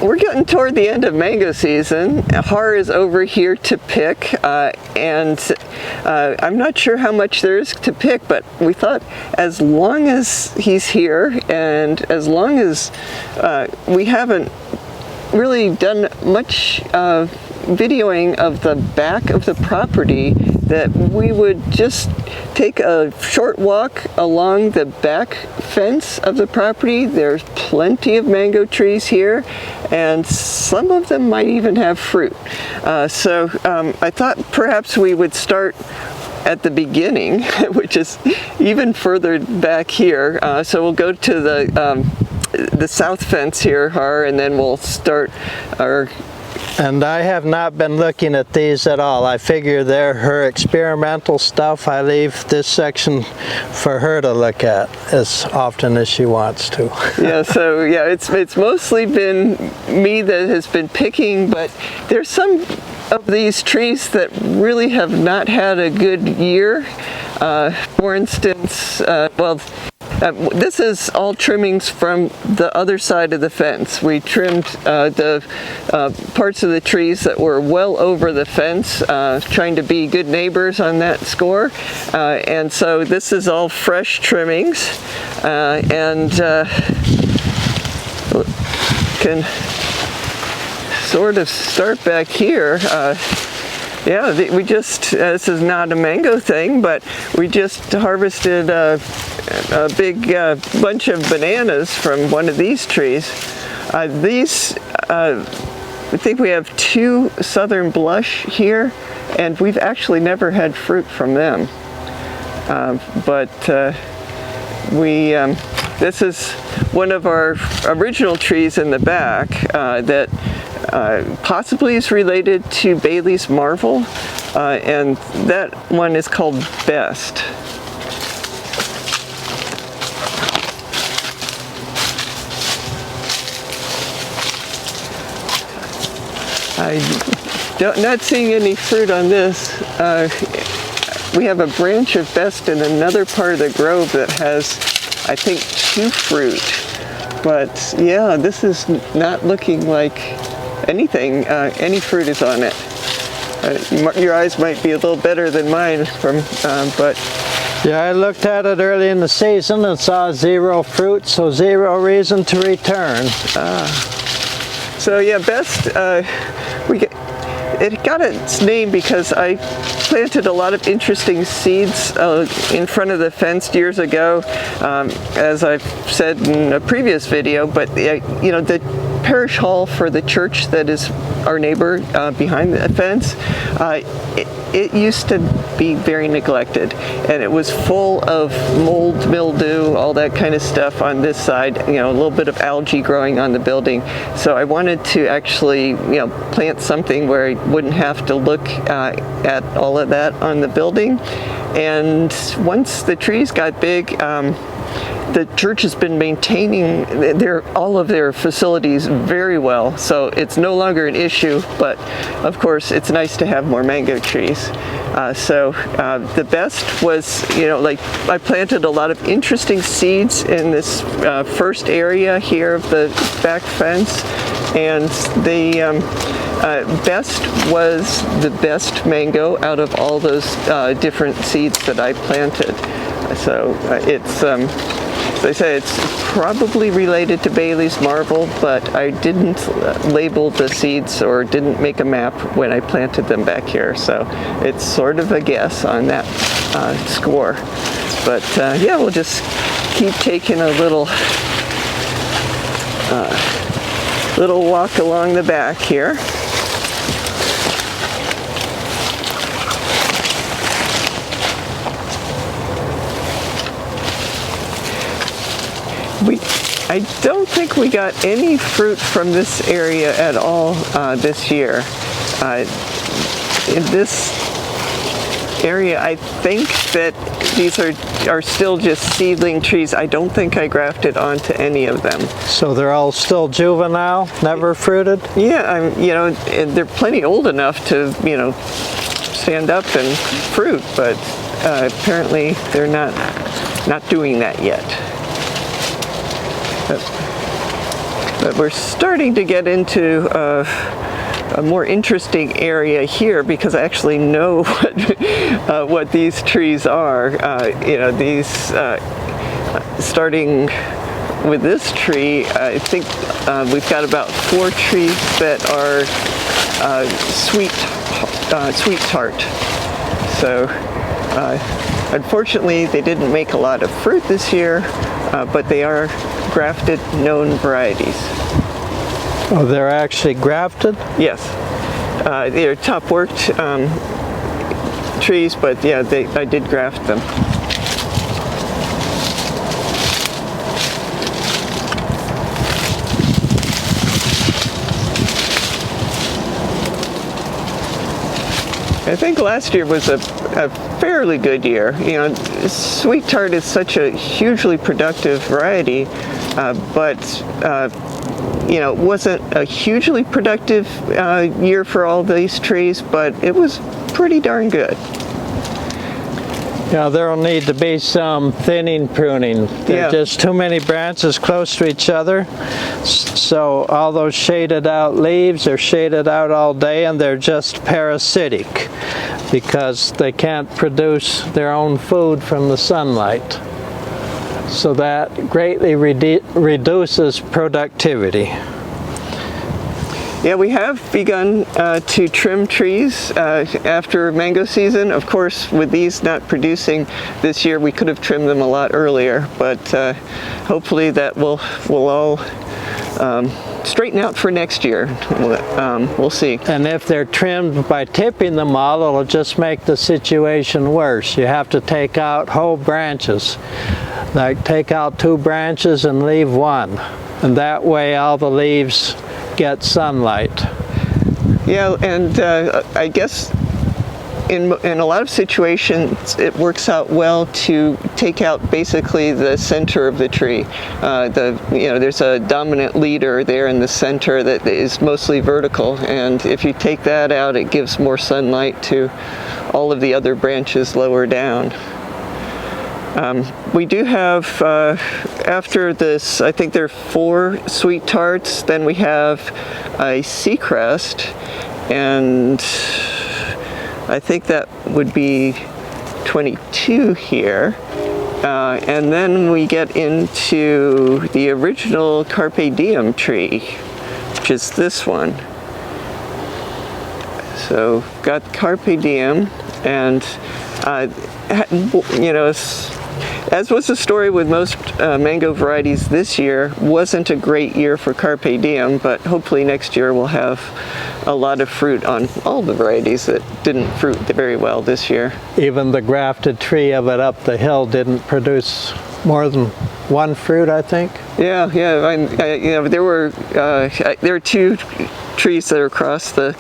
We're getting toward the end of mango season. Har is over here to pick, and I'm not sure how much there is to pick, but we thought as long as he's here and as long as we haven't really done much videoing of the back of the property, that we would just take a short walk along the back fence of the property. There's plenty of mango trees here, and some of them might even have fruit. So I thought perhaps we would start at the beginning, which is even further back here. So we'll go to the south fence here, Har, and then we'll start our... And I have not been looking at these at all. I figure they're her experimental stuff. I leave this section for her to look at as often as she wants to. Yeah, so yeah, it's mostly been me that has been picking, but there's some of these trees that really have not had a good year. For instance, this is all trimmings from the other side of the fence. We trimmed the parts of the trees that were well over the fence, trying to be good neighbors on that score. And so this is all fresh trimmings, and can sort of start back here. Yeah, we just, this is not a mango thing, but we just harvested a big bunch of bananas from one of these trees. I think we have 2 Southern Blush here, and we've actually never had fruit from them. This is one of our original trees in the back that possibly is related to Bailey's Marvel, and that one is called Best. I'm not seeing any fruit on this. We have a branch of Best in another part of the grove that has, I think, 2 fruit. But yeah, this is not looking like anything, any fruit is on it. Your eyes might be a little better than mine, but... Yeah, I looked at it early in the season and saw 0 fruit, so 0 reason to return. So yeah, Best, it got its name because I planted a lot of interesting seeds in front of the fence years ago, as I've said in a previous video. But you know, the parish hall for the church that is our neighbor behind the fence, it used to be very neglected, and it was full of mold, mildew, all that kind of stuff on this side, you know, a little bit of algae growing on the building. So I wanted to actually, you know, plant something where I wouldn't have to look at all of that on the building. And once the trees got big, the church has been maintaining all of their facilities very well, so it's no longer an issue, but of course it's nice to have more mango trees. The Best was, you know, like I planted a lot of interesting seeds in this first area here of the back fence, and the Best was the best mango out of all those different seeds that I planted. So it's as I say, it's probably related to Bailey's Marvel, but I didn't label the seeds or didn't make a map when I planted them back here, so it's sort of a guess on that score. But yeah, we'll just keep taking a little walk along the back here. I don't think we got any fruit from this area at all this year. In this area, I think that these are still just seedling trees. I don't think I grafted onto any of them. So they're all still juvenile, never fruited? Yeah, you know, they're plenty old enough to, you know, stand up and fruit, but apparently they're not doing that yet. But we're starting to get into a more interesting area here because I actually know what these trees are. These starting with this tree, I think we've got about 4 trees that are sweet tart. So unfortunately, they didn't make a lot of fruit this year, but they are grafted known varieties. Oh, they're actually grafted? Yes. They're top worked trees, but yeah, I did graft them. I think last year was a fairly good year. Sweet tart is such a hugely productive variety, but it wasn't a hugely productive year for all these trees, but it was pretty darn good. Yeah, there'll need to be some thinning pruning. There are just too many branches close to each other. So all those shaded out leaves are shaded out all day, and they're just parasitic because they can't produce their own food from the sunlight. So that greatly reduces productivity. Yeah, we have begun to trim trees after mango season. Of course, with these not producing this year, we could have trimmed them a lot earlier, but hopefully that will all straighten out for next year. We'll see. And if they're trimmed by tipping them all, it'll just make the situation worse. You have to take out whole branches. Like take out 2 branches and leave 1. And that way all the leaves get sunlight. Yeah, and I guess in a lot of situations it works out well to take out basically the center of the tree. There's a dominant leader there in the center that is mostly vertical, and if you take that out, it gives more sunlight to all of the other branches lower down. We do have, after this, I think there are 4 sweet tarts, then we have a Seacrest, and I think that would be 22 here. And then we get into the original Carpe Diem tree, which is this one. So got Carpe Diem, and as was the story with most mango varieties this year, wasn't a great year for Carpe Diem, but hopefully next year we'll have a lot of fruit on all the varieties that didn't fruit very well this year. Even the grafted tree of it up the hill didn't produce more than 1 fruit, I think. Yeah. There were 2 trees that are across the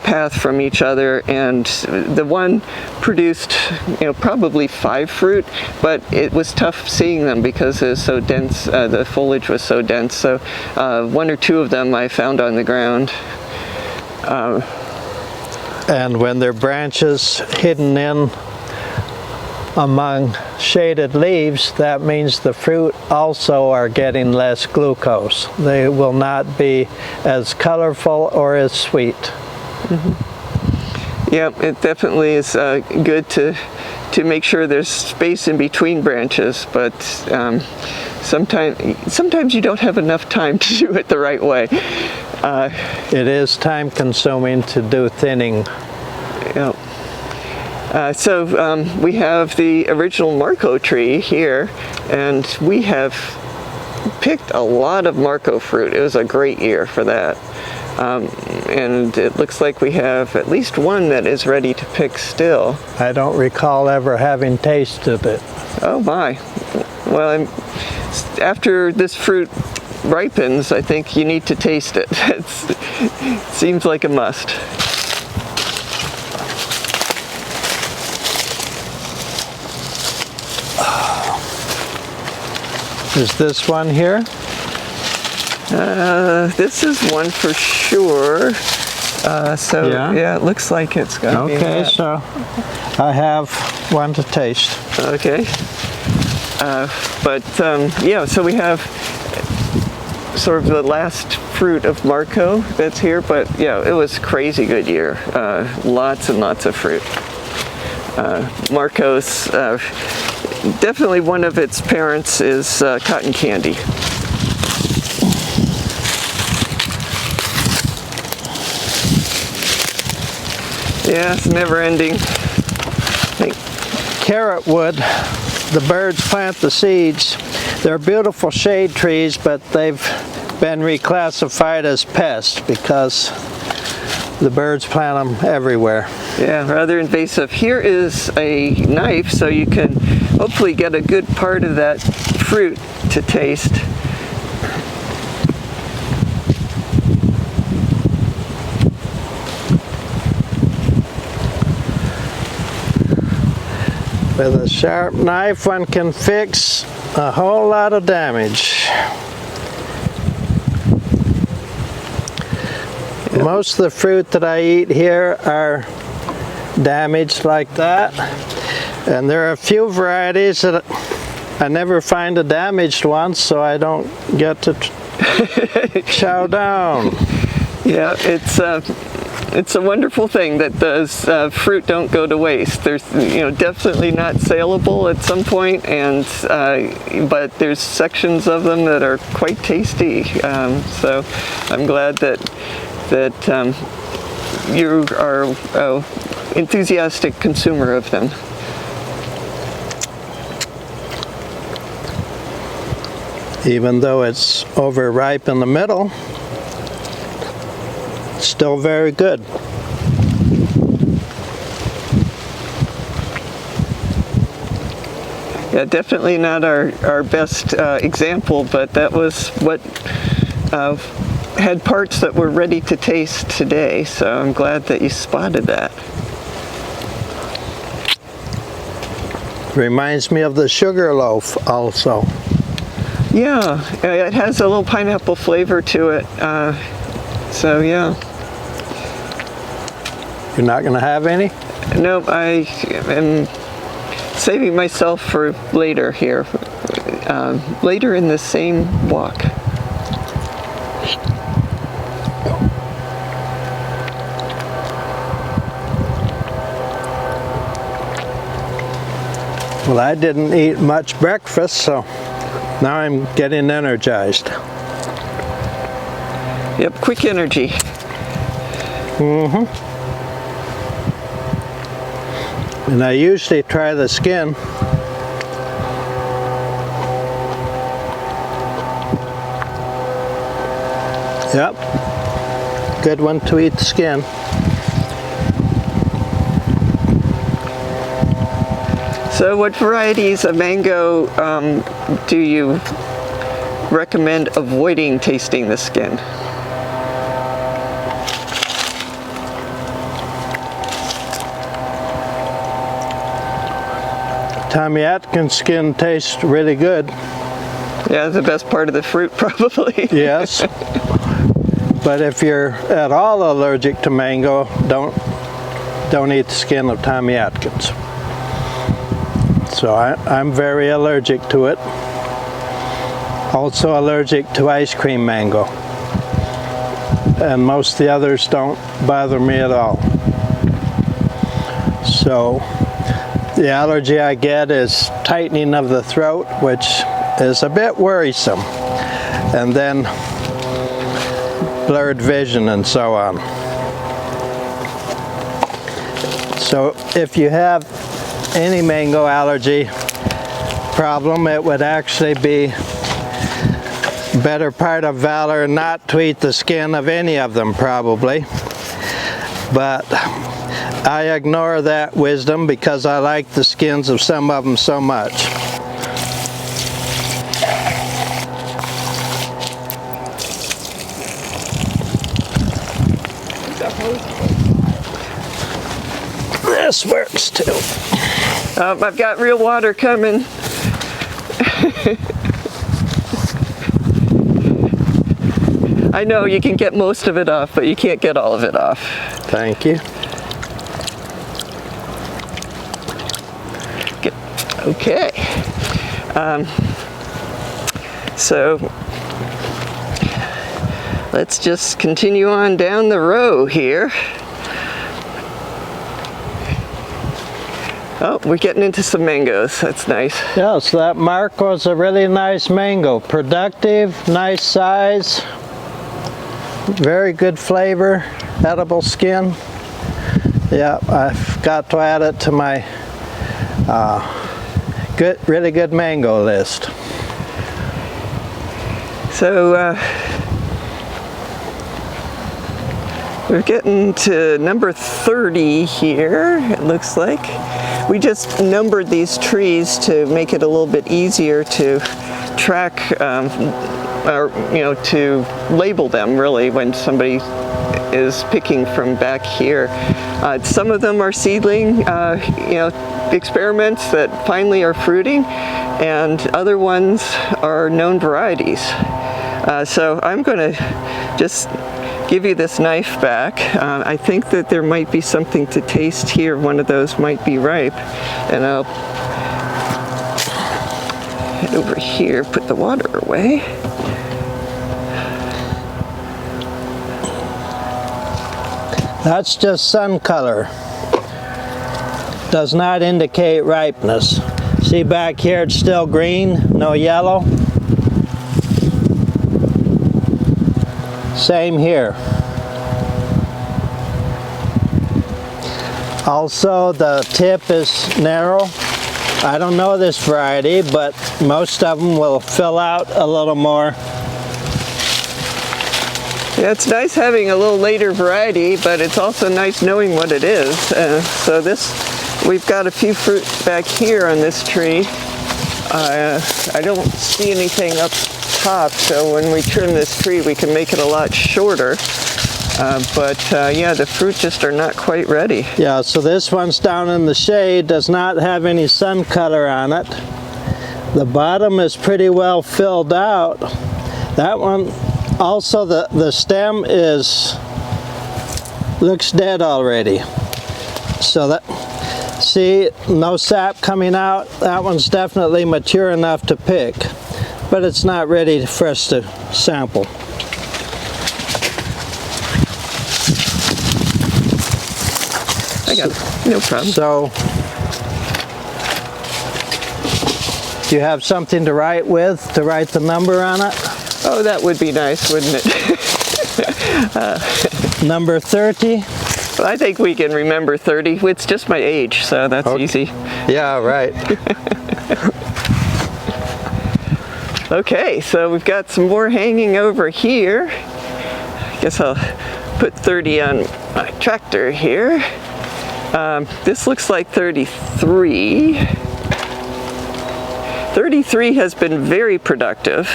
path from each other, and the one produced probably 5 fruit, but it was tough seeing them because it was so dense. The foliage was so dense. So 1 or 2 of them I found on the ground. And when their branches hidden in among shaded leaves, that means the fruit also are getting less glucose. They will not be as colorful or as sweet. Mm-hmm. Yeah, it definitely is good to make sure there's space in between branches, but sometimes you don't have enough time to do it the right way. It is time consuming to do thinning. Yeah. So we have the original Marco tree here, and we have picked a lot of Marco fruit. It was a great year for that. And it looks like we have at least 1 that is ready to pick still. I don't recall ever having tasted it. Oh my. Well, after this fruit ripens, I think you need to taste it. It seems like a must. Is this one here? This is one for sure. Yeah, it looks like it's going to be Okay, that. so I have one to taste. Okay. Yeah, so we have sort of the last fruit of Marco that's here, but yeah, it was a crazy good year. Lots and lots of fruit. Marco's, definitely one of its parents is cotton candy. Yeah, it's never ending. Carrot wood, the birds plant the seeds. They're beautiful shade trees, but they've been reclassified as pests because the birds plant them everywhere. Yeah, rather invasive. Here is a knife so you can hopefully get a good part of that fruit to taste. With a sharp knife, one can fix a whole lot of damage. Yep. Most of the fruit that I eat here are damaged like that. And there are a few varieties that I never find a damaged one, so I don't get to chow down. Yeah, it's a wonderful thing that those fruit don't go to waste. There's, definitely not saleable at some point, and but there's sections of them that are quite tasty. So I'm glad that you are an enthusiastic consumer of them. Even though it's overripe in the middle, still very good. Yeah, definitely not our best example, but that was what had parts that were ready to taste today, so I'm glad that you spotted that. Reminds me of the sugar loaf also. Yeah, it has a little pineapple flavor to it, so yeah. You're not going to have any? No, I am saving myself for later here, later in the same walk. Well, I didn't eat much breakfast, so now I'm getting energized. Yep, quick energy. Mm-hmm. And I usually try the skin. Yep, good one to eat the skin. So what varieties of mango do you recommend avoiding tasting the skin? Tommy Atkins skin tastes really good. Yeah, the best part of the fruit probably. Yes. But if you're at all allergic to mango, don't eat the skin of Tommy Atkins. So I'm very allergic to it. Also allergic to ice cream mango. And most of the others don't bother me at all. So the allergy I get is tightening of the throat, which is a bit worrisome. And then blurred vision and so on. So if you have any mango allergy problem, it would actually be better part of valor not to eat the skin of any of them probably. But I ignore that wisdom because I like the skins of some of them so much. This works too. I've got real water coming. I know you can get most of it off, but you can't get all of it off. Thank you. Okay. So let's just continue on down the row here. Oh, we're getting into some mangoes. That's nice. Yeah, so that mark was a really nice mango. Productive, nice size, very good flavor, edible skin. Yeah, I've got to add it to my really good mango list. So we're getting to number 30 here, it looks like. We just numbered these trees to make it a little bit easier to track, or to label them really when somebody is picking from back here. Some of them are seedling, experiments that finally are fruiting, and other ones are known varieties. So I'm going to just give you this knife back. I think that there might be something to taste here. One of those might be ripe. And I'll head over here, put the water away. That's just sun color. Does not indicate ripeness. See back here, it's still green, no yellow. Same here. Also, the tip is narrow. I don't know this variety, but most of them will fill out a little more. Yeah, it's nice having a little later variety, but it's also nice knowing what it is. So we've got a few fruit back here on this tree. I don't see anything up top, so when we trim this tree we can make it a lot shorter, yeah, the fruit just are not quite ready. Yeah, so this one's down in the shade, does not have any sun color on it. The bottom is pretty well filled out. That one also, the stem looks dead already. So that, see, no sap coming out. That one's definitely mature enough to pick, but it's not ready for us to sample. I got it. No problem. So, do you have something to write with, to write the number on it? Oh, that would be nice, wouldn't it? Number 30? Well, I think we can remember 30. It's just my age, so that's easy. Yeah, right. Okay, so we've got some more hanging over here. I guess I'll put 30 on my tractor here. This looks like 33. 33 has been very productive.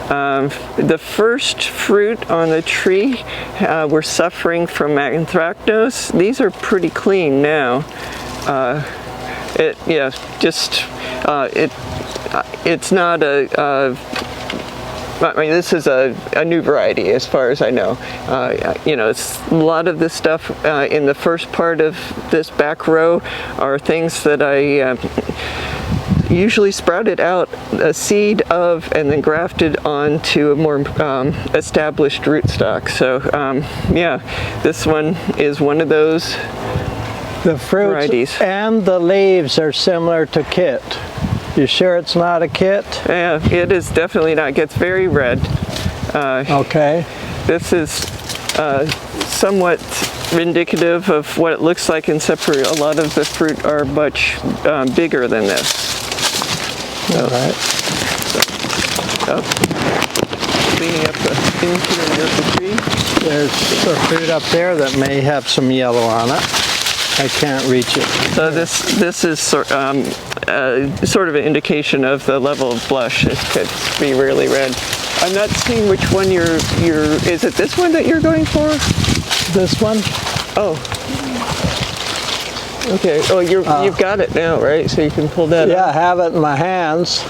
The first fruit on the tree were suffering from anthracnose. These are pretty clean now. It's not I mean, this is a new variety as far as I know. It's a lot of the stuff in the first part of this back row are things that I usually sprouted out a seed of and then grafted onto a more established rootstock. So yeah, this one is one of those The fruits varieties. And the leaves are similar to kit. You sure it's not a kit? Yeah, it is definitely not. It gets very red. Okay. This is somewhat indicative of what it looks like, except for a lot of the fruit are much bigger than this. All right. Cleaning up the interior of the tree. There's a fruit up there that may have some yellow on it. I can't reach it. So this is sort of an indication of the level of blush. It could be really red. I'm not seeing which one you're. Is it this one that you're going for? This one? Oh. Okay. Oh, you've got it now, right? So you can pull that. Yeah, out. I have it in my hands.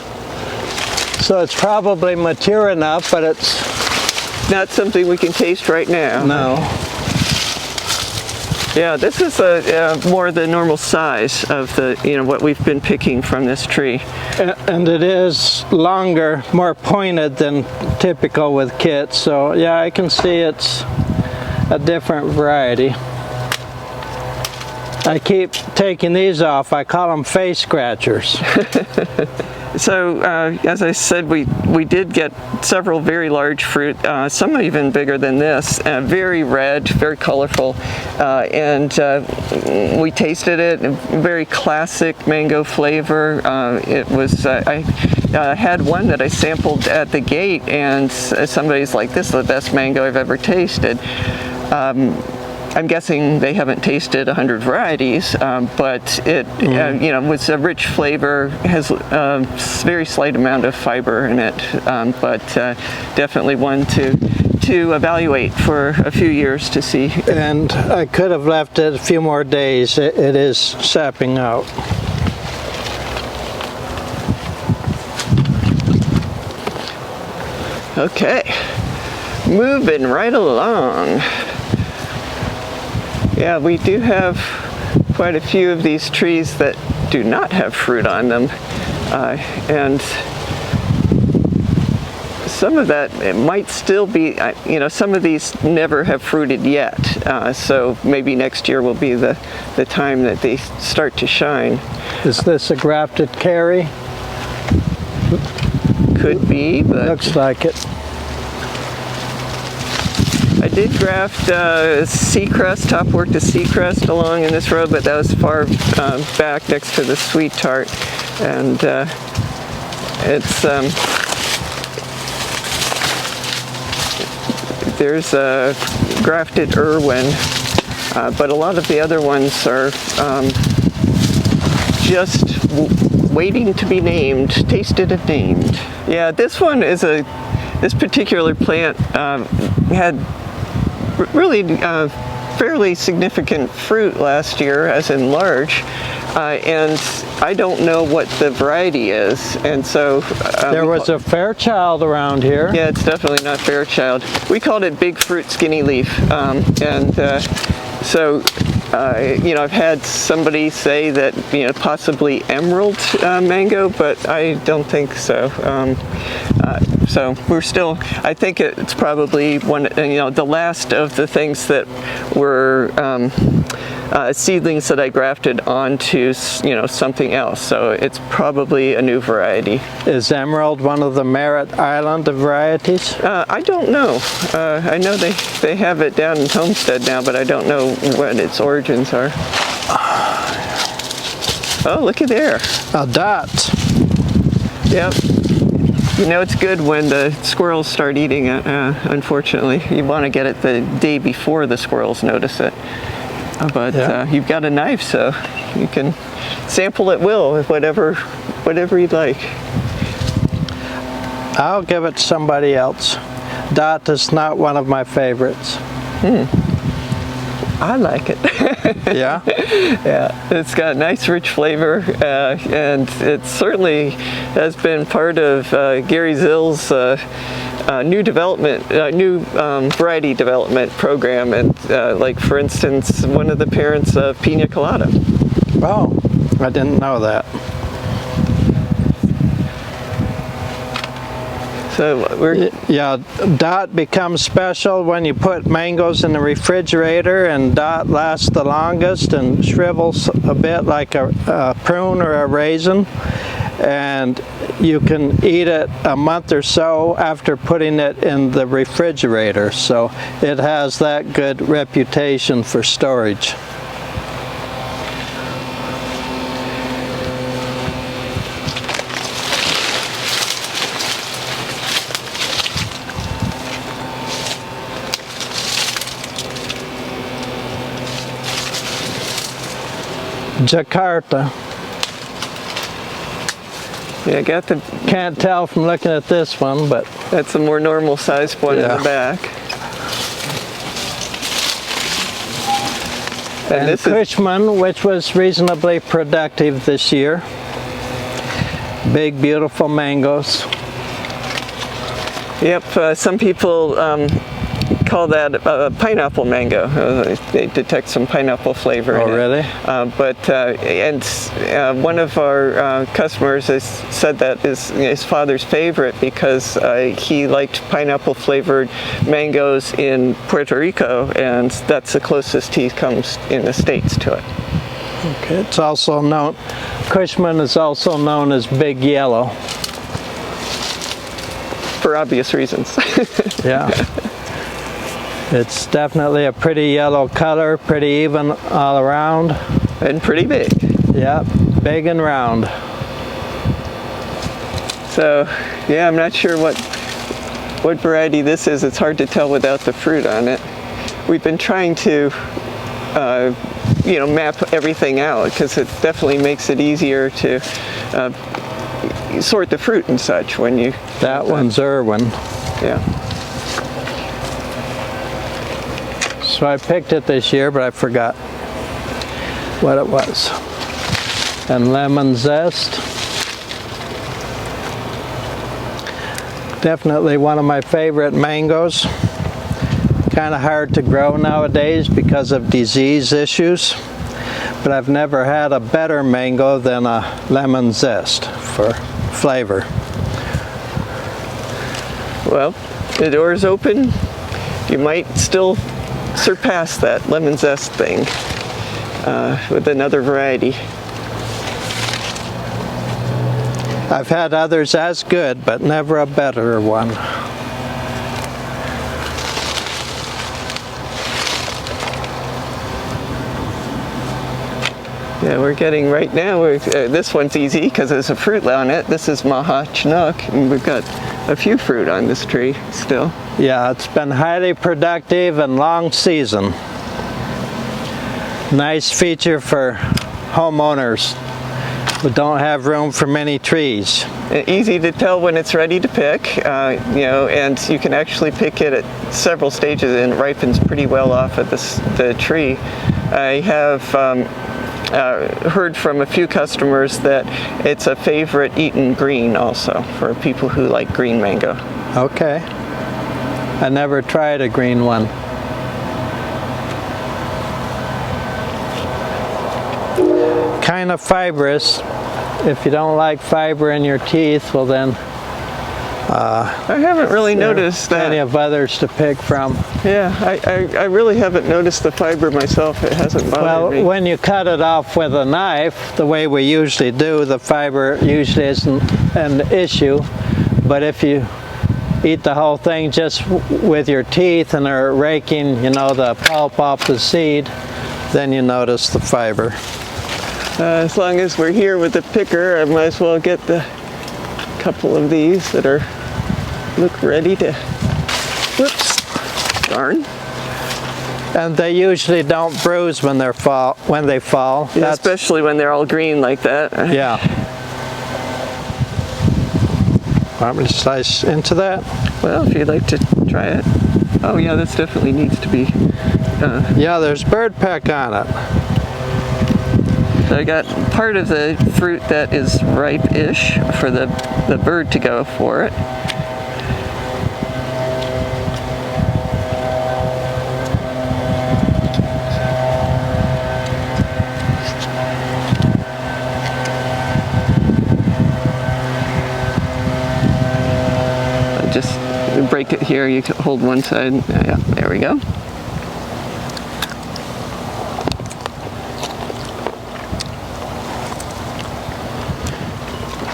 So it's probably mature enough, but it's not something we can taste right now. no. Yeah, this is more the normal size of the, what we've been picking from this tree. And it is longer, more pointed than typical with kits. So yeah, I can see it's a different variety. I keep taking these off. I call them face scratchers. So, as I said, we did get several very large fruit, some even bigger than this, very red, very colorful, and we tasted it, very classic mango flavor. It was, I had one that I sampled at the gate, and somebody's like, this is the best mango I've ever tasted. I'm guessing they haven't tasted 100 varieties, but it, was a rich flavor, has a very slight amount of fiber in it, but definitely one to evaluate for a few years to see. And I could have left it a few more days. It is sapping out. Okay, moving right along. Yeah, we do have quite a few of these trees that do not have fruit on them, and some of that, it might still be, some of these never have fruited yet, so maybe next year will be the time that they start to shine. Is this a grafted carry? Could be, but looks like it. I did graft sea crust, topwork to sea crust along in this row, but that was far back next to the sweet tart, and it's there's a grafted Irwin, but a lot of the other ones are just waiting to be named, tasted and named. Yeah, this one is this particular plant had really fairly significant fruit last year, as in large, and I don't know what the variety is, and so there was a Fairchild around here. Yeah, it's definitely not Fairchild. We called it Big Fruit Skinny Leaf, and so I've had somebody say that possibly emerald mango, but I don't think so. So we're still, I think it's probably one, the last of the things that were seedlings that I grafted onto, something else. So it's probably a new variety. Is emerald one of the Merritt Island varieties? I don't know. I know they have it down in Homestead now, but I don't know what its origins are. Oh, looky there. A dot. Yep. It's good when the squirrels start eating it, unfortunately. You want to get it the day before the squirrels notice it. But yeah. You've got a knife, so you can sample at will with whatever you'd like. I'll give it to somebody else. Dot is not one of my favorites. I like it. Yeah? Yeah, it's got a nice rich flavor, and it certainly has been part of Gary Zill's new variety development program, and like for instance, one of the parents of Pina Colada. Oh, I didn't know that. So yeah, Dot becomes special when you put mangoes in the refrigerator, and Dot lasts the longest and shrivels a bit like a prune or a raisin, and you can eat it a month or so after putting it in the refrigerator, so it has that good reputation for storage. Jakarta. Yeah, can't tell from looking at this one, but that's a more normal sized one in the back. And this Cushman, which was reasonably productive this year. Big, beautiful mangoes. Yep, some people call that pineapple mango. They detect some pineapple flavor in it. Really? One of our customers has said that is his father's favorite because he liked pineapple flavored mangoes in Puerto Rico, and that's the closest he comes in the States to it. Okay, it's also known, Cushman is also known as Big Yellow. For obvious reasons. Yeah. It's definitely a pretty yellow color, pretty even all around. And pretty big. Yeah, big and round. So, yeah, I'm not sure what variety this is. It's hard to tell without the fruit on it. We've been trying to map everything out because it definitely makes it easier to sort the fruit and such when you... That one's Irwin. Yeah. So I picked it this year, but I forgot what it was. And lemon zest. Definitely one of my favorite mangoes. Kind of hard to grow nowadays because of disease issues, but I've never had a better mango than a lemon zest for flavor. Well, the door's open. You might still surpass that lemon zest thing with another variety. I've had others as good, but never a better one. Yeah, we're getting right now, this one's easy because there's a fruit on it. This is Maha Chinook, and we've got a few fruit on this tree still. Yeah, it's been highly productive and long season. Nice feature for homeowners who don't have room for many trees. Easy to tell when it's ready to pick, and you can actually pick it at several stages and it ripens pretty well off of the tree. I have heard from a few customers that it's a favorite eaten green also for people who like green mango. Okay. I never tried a green one. Kind of fibrous. If you don't like fiber in your teeth, well then I haven't really noticed that. Plenty of others to pick from. Yeah, I really haven't noticed the fiber myself. It hasn't bothered me. Well, when you cut it off with a knife, the way we usually do, the fiber usually isn't an issue. But if you eat the whole thing just with your teeth and are raking, the pulp off the seed, then you notice the fiber. As long as we're here with the picker, I might as well get the couple of these that look ready to, whoops, darn. And they usually don't bruise when they fall. Yeah, especially when they're all green like that. Yeah. Want me to slice into that? Well, if you'd like to try it. Oh yeah, this definitely needs to be. Yeah, there's bird peck on it. So I got part of the fruit that is ripe-ish for the bird to go for it. Just break it here, you can hold one side. Yeah, there we go.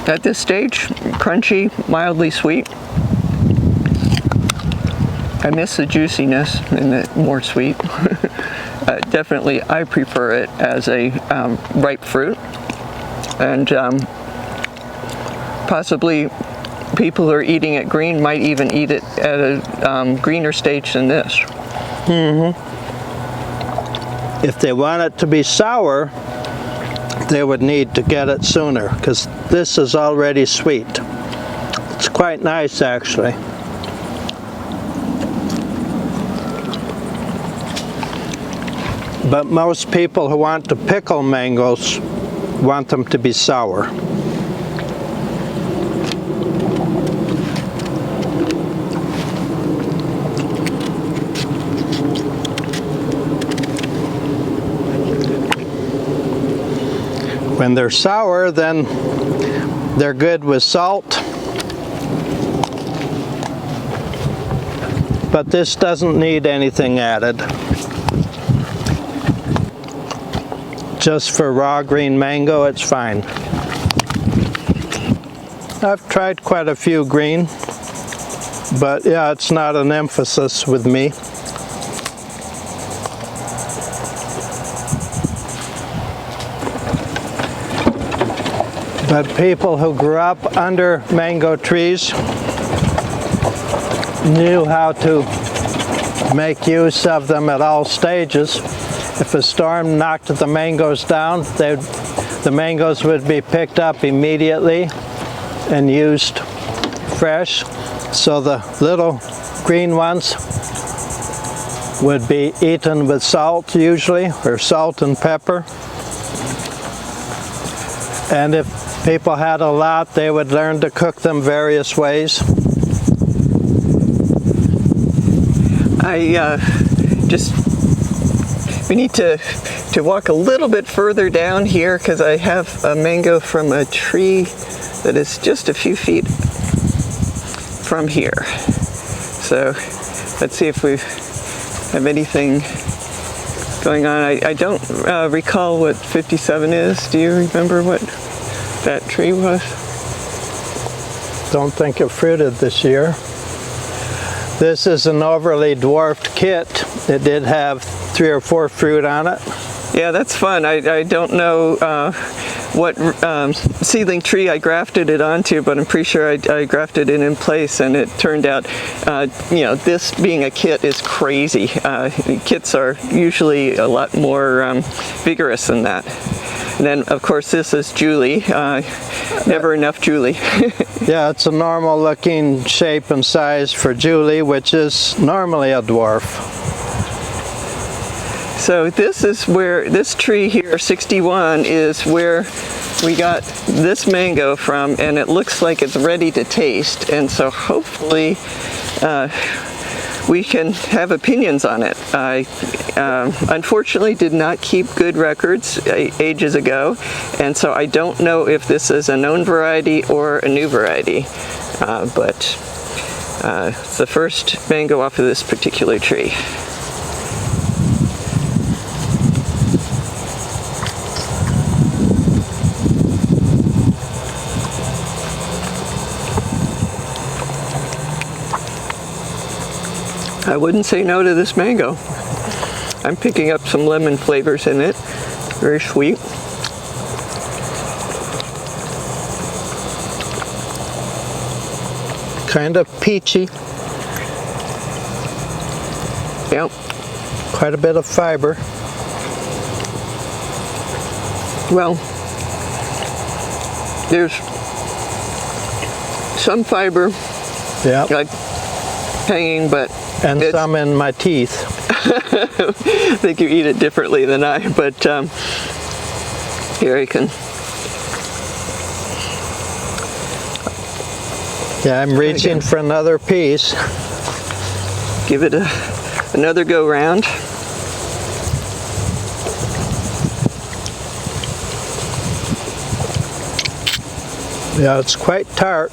At this stage, crunchy, mildly sweet. I miss the juiciness and the more sweet. Definitely, I prefer it as a ripe fruit. And possibly people who are eating it green might even eat it at a greener stage than this. Mm-hmm. If they want it to be sour, they would need to get it sooner, because this is already sweet. It's quite nice, actually. But most people who want to pickle mangoes want them to be sour. When they're sour, then they're good with salt. But this doesn't need anything added. Just for raw green mango, it's fine. I've tried quite a few green, but yeah, it's not an emphasis with me. But people who grew up under mango trees knew how to make use of them at all stages. If a storm knocked the mangoes down, the mangoes would be picked up immediately and used fresh. So the little green ones would be eaten with salt usually, or salt and pepper. And if people had a lot, they would learn to cook them various ways. We need to walk a little bit further down here because I have a mango from a tree that is just a few feet from here. So let's see if we have anything going on. I don't recall what 57 is. Do you remember what that tree was? Don't think it fruited this year. This is an overly dwarfed kit. It did have 3 or 4 fruit on it. Yeah, that's fun. I don't know what seedling tree I grafted it onto, but I'm pretty sure I grafted it in place, and it turned out, this being a kit is crazy. Kits are usually a lot more vigorous than that. And then, of course, this is Julie. Never enough Julie. Yeah, it's a normal looking shape and size for Julie, which is normally a dwarf. So this is where, this tree here, 61, is where we got this mango from, and it looks like it's ready to taste. And so hopefully we can have opinions on it. I unfortunately did not keep good records ages ago, and so I don't know if this is a known variety or a new variety, but it's the first mango off of this particular tree. I wouldn't say no to this mango. I'm picking up some lemon flavors in it. Very sweet. Kind of peachy. Yep. Quite a bit of fiber. Well, there's some fiber, Yeah. like hanging, but And some in my teeth. I think you eat it differently than I, but here I can. Yeah, I'm reaching for another piece. Give it another go round. Yeah, it's quite tart.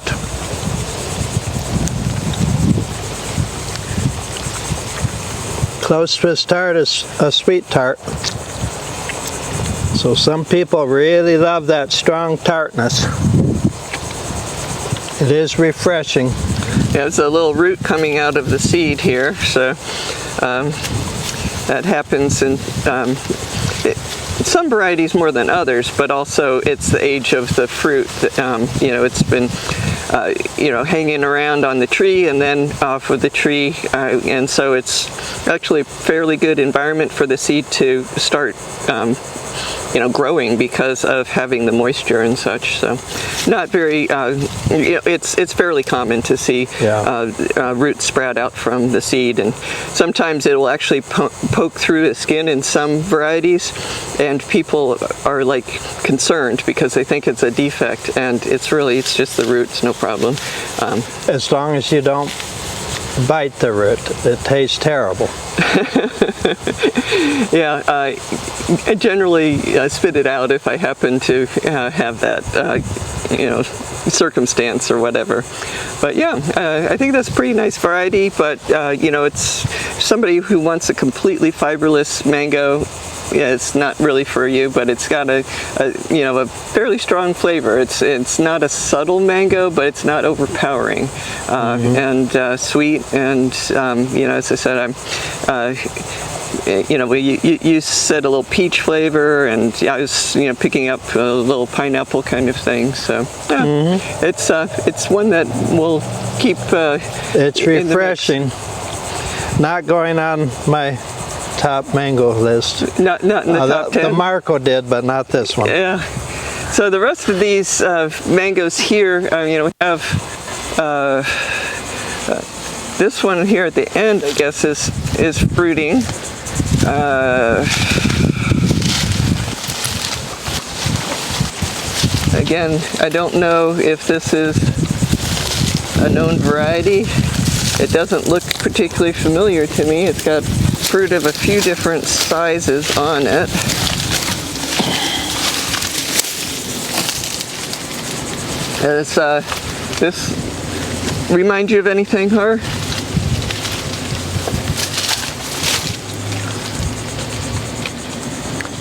Close to as tart as a sweet tart. So some people really love that strong tartness. It is refreshing. Yeah, it's a little root coming out of the seed here, so that happens in some varieties more than others, but also it's the age of the fruit. It's been hanging around on the tree and then off of the tree, and so it's actually a fairly good environment for the seed to start growing because of having the moisture and such. So not very, it's fairly common to see roots sprout out from the seed, and sometimes it will actually poke through the skin in some varieties, and people are like concerned because they think it's a defect, and it's just the roots, no problem. As long as you don't bite the root, it tastes terrible. Yeah, generally spit it out if I happen to have that, circumstance or whatever. But yeah, I think that's a pretty nice variety, but it's somebody who wants a completely fiberless mango. Yeah, it's not really for you, but it's got a fairly strong flavor. It's not a subtle mango, but it's not overpowering, and sweet. And as I said, you said a little peach flavor, and I was picking up a little pineapple kind of thing. So yeah, it's one that will keep. It's refreshing. Not going on my top mango list. Not in the top 10. The Marco did, but not this one. Yeah. So the rest of these mangoes here, we have this one here at the end, I guess, is fruiting. Again, I don't know if this is a known variety. It doesn't look particularly familiar to me. It's got fruit of a few different sizes on it. Does this remind you of anything, Har?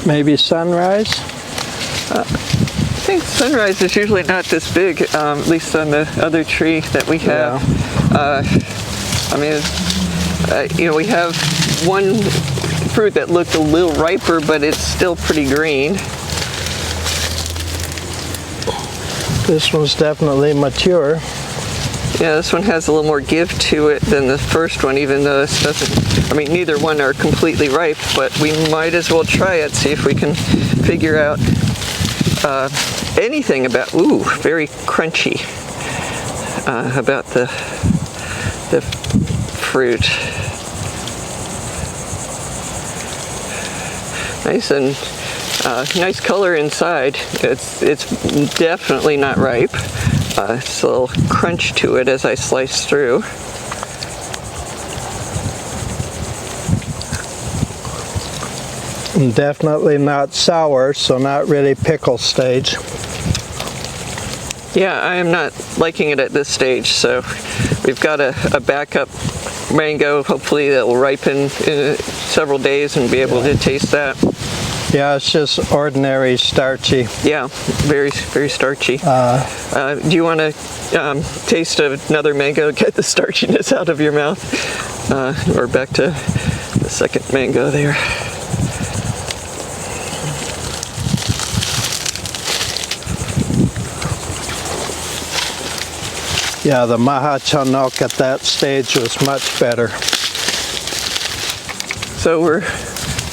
Maybe sunrise? I think sunrise is usually not this big, at least on the other tree that we have. Yeah. We have one fruit that looked a little riper, but it's still pretty green. This one's definitely mature. Yeah, this one has a little more give to it than the first one, even though this doesn't, neither one are completely ripe, but we might as well try it, see if we can figure out anything about, very crunchy, about the fruit. Nice and nice color inside. It's definitely not ripe. It's a little crunch to it as I slice through. And definitely not sour, so not really pickle stage. Yeah, I am not liking it at this stage, so we've got a backup mango, hopefully that will ripen in several days and be able to taste that. Yeah, it's just ordinary starchy. Yeah, very, very starchy. Do you want to taste another mango, get the starchiness out of your mouth? Or back to the second mango there. Yeah, the Mahachanok at that stage was much better. So we're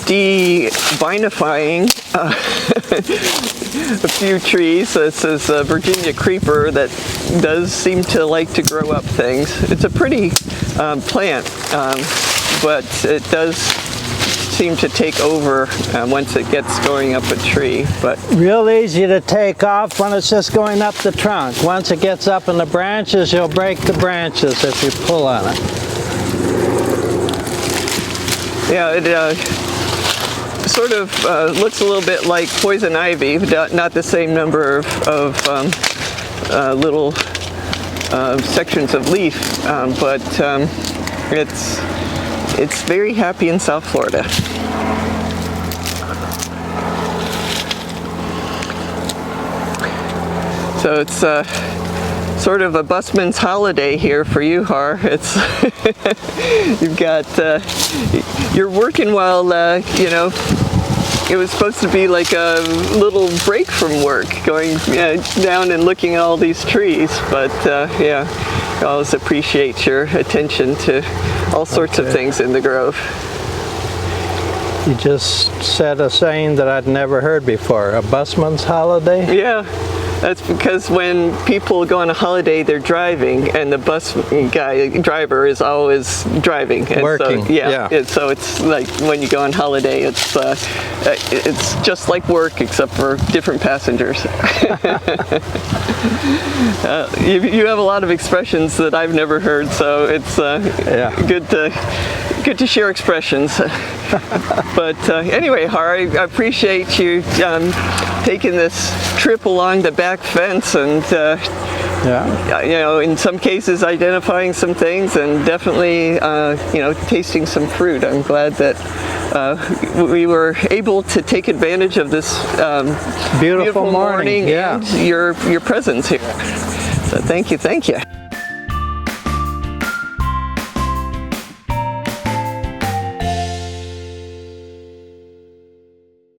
de-vinifying a few trees. This is a Virginia creeper that does seem to like to grow up things. It's a pretty plant, but it does seem to take over once it gets going up a tree. But real easy to take off when it's just going up the trunk. Once it gets up in the branches, you'll break the branches if you pull on it. Yeah, it sort of looks a little bit like poison ivy, not the same number of little sections of leaf, but it's very happy in South Florida. So it's sort of a busman's holiday here for you, Har. It's you've got you're working while it was supposed to be like a little break from work, going down and looking at all these trees. But yeah, I always appreciate your attention to all sorts of things in the grove. You just said a saying that I'd never heard before, a busman's holiday? Yeah. That's because when people go on a holiday, they're driving, and the bus driver is always driving. And Working. So, so it's like when you go on holiday, it's just like work, except for different passengers. You have a lot of expressions that I've never heard, so it's good to share expressions. But anyway, Hari, I appreciate you taking this trip along the back fence and in some cases identifying some things and definitely tasting some fruit. I'm glad that we were able to take advantage of this beautiful morning and your presence here. So thank you.